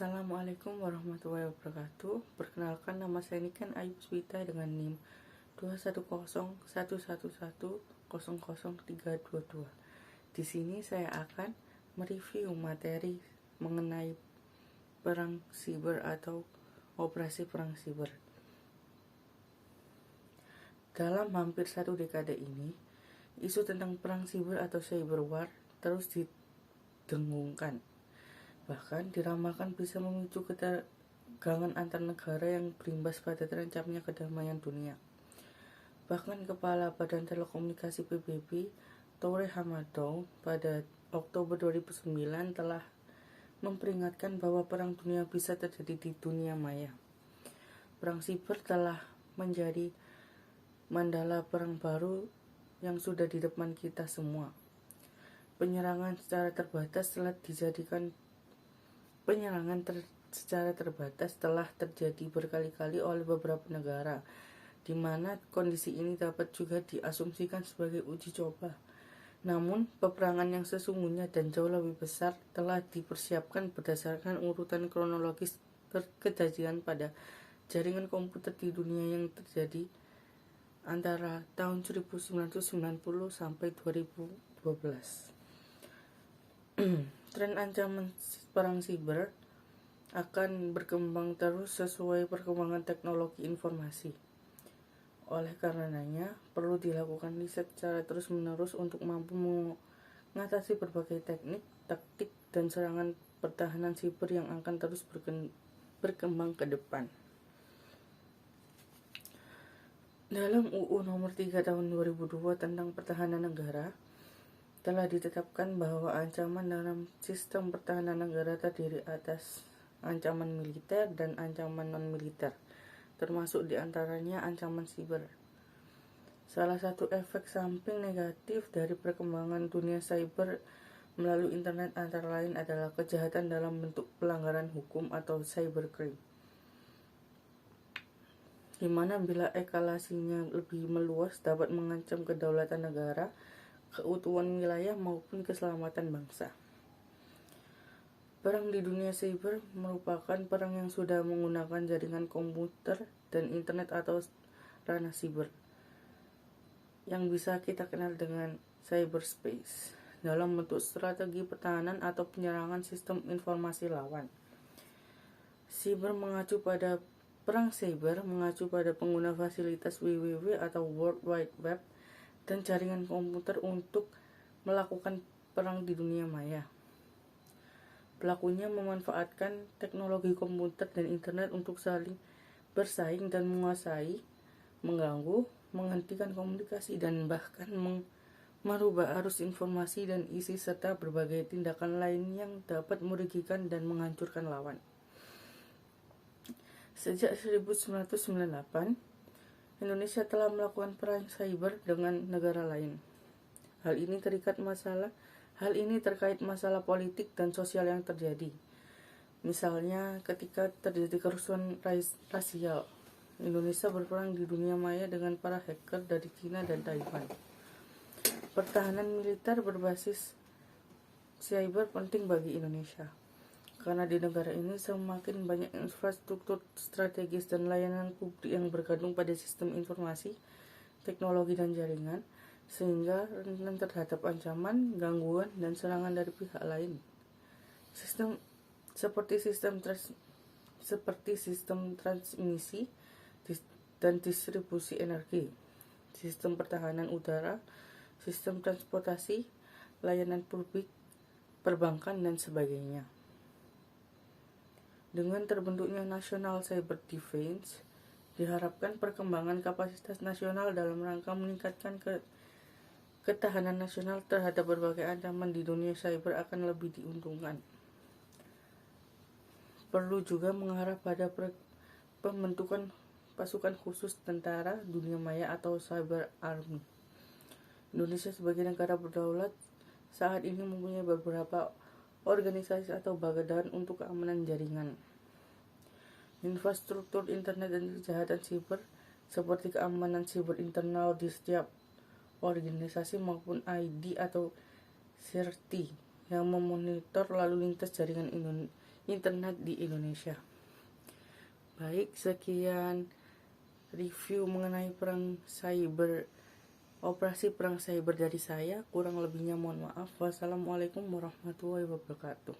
Assalamualaikum warahmatullahi wabarakatuh. Perkenalkan, nama saya Niken Ayu Puspita dengan NIM 21011110032. Di sini saya akan mereview materi mengenai perang siber atau operasi perang siber. Dalam hampir satu dekade ini, isu tentang perang siber atau cyber war terus didengungkan. Bahkan diramalkan bisa memicu ketegangan antar negara yang berimbas pada terancamnya kedamaian dunia. Bahkan Kepala Badan Telekomunikasi PBB, Toure Hamado, pada Oktober 2009 telah memperingatkan bahwa perang dunia bisa terjadi di dunia maya. Perang siber telah menjadi mandala perang baru yang sudah di depan kita semua. Penyerangan secara terbatas telah terjadi berkali-kali oleh beberapa negara, di mana kondisi ini dapat juga diasumsikan sebagai uji coba. Namun, peperangan yang sesungguhnya dan jauh lebih besar telah dipersiapkan berdasarkan urutan kronologis kejadian pada jaringan komputer di dunia yang terjadi antara tahun 1990 sampai 2012. Tren ancaman perang siber akan berkembang terus sesuai perkembangan teknologi informasi. Oleh karenanya, perlu dilakukan riset secara terus-menerus untuk mampu mengatasi berbagai teknik, taktik, dan serangan pertahanan siber yang akan terus berkembang ke depan. Dalam UU Nomor 3 Tahun 2002 tentang Pertahanan Negara, telah ditetapkan bahwa ancaman dalam sistem pertahanan negara terdiri atas ancaman militer dan ancaman non-militer, termasuk diantaranya ancaman siber. Salah satu efek samping negatif dari perkembangan dunia cyber melalui internet antara lain adalah kejahatan dalam bentuk pelanggaran hukum atau cybercrime, di mana bila eskalasinya lebih meluas dapat mengancam kedaulatan negara, keutuhan wilayah maupun keselamatan bangsa. Perang di dunia cyber merupakan perang yang sudah menggunakan jaringan komputer dan internet atau ranah siber, yang bisa kita kenal dengan cyberspace, dalam bentuk strategi pertahanan atau penyerangan sistem informasi lawan. Perang cyber mengacu pada pengguna fasilitas WWW atau World Wide Web dan jaringan komputer untuk melakukan perang di dunia maya. Pelakunya memanfaatkan teknologi komputer dan internet untuk saling bersaing dan menguasai, mengganggu, menghentikan komunikasi, dan bahkan merubah arus informasi dan isi serta berbagai tindakan lain yang dapat merugikan dan menghancurkan lawan. Sejak 1998, Indonesia telah melakukan perang cyber dengan negara lain. Hal ini terkait masalah politik dan sosial yang terjadi. Misalnya, ketika terjadi kerusuhan rasial, Indonesia berperang di dunia maya dengan para hacker dari China dan Taiwan. Pertahanan militer berbasis cyber penting bagi Indonesia, karena di negara ini semakin banyak infrastruktur strategis dan layanan publik yang bergantung pada sistem informasi, teknologi, dan jaringan, sehingga rentan terhadap ancaman, gangguan, dan serangan dari pihak lain. Seperti sistem transmisi dan distribusi energi, sistem pertahanan udara, sistem transportasi, layanan publik, perbankan, dan sebagainya. Dengan terbentuknya National Cyber Defense, diharapkan perkembangan kapasitas nasional dalam rangka meningkatkan ketahanan nasional terhadap berbagai ancaman di dunia cyber akan lebih diuntungkan. Perlu juga mengarah pada pembentukan pasukan khusus tentara dunia maya atau cyber army. Indonesia sebagai negara berdaulat saat ini mempunyai beberapa organisasi atau badan untuk keamanan jaringan, infrastruktur internet, dan kejahatan siber, seperti keamanan siber internal di setiap organisasi maupun ID atau CERT yang memonitor lalu lintas jaringan internet di Indonesia. Baik, sekian review mengenai operasi perang cyber dari saya. Kurang lebihnya mohon maaf. Wassalamualaikum warahmatullahi wabarakatuh.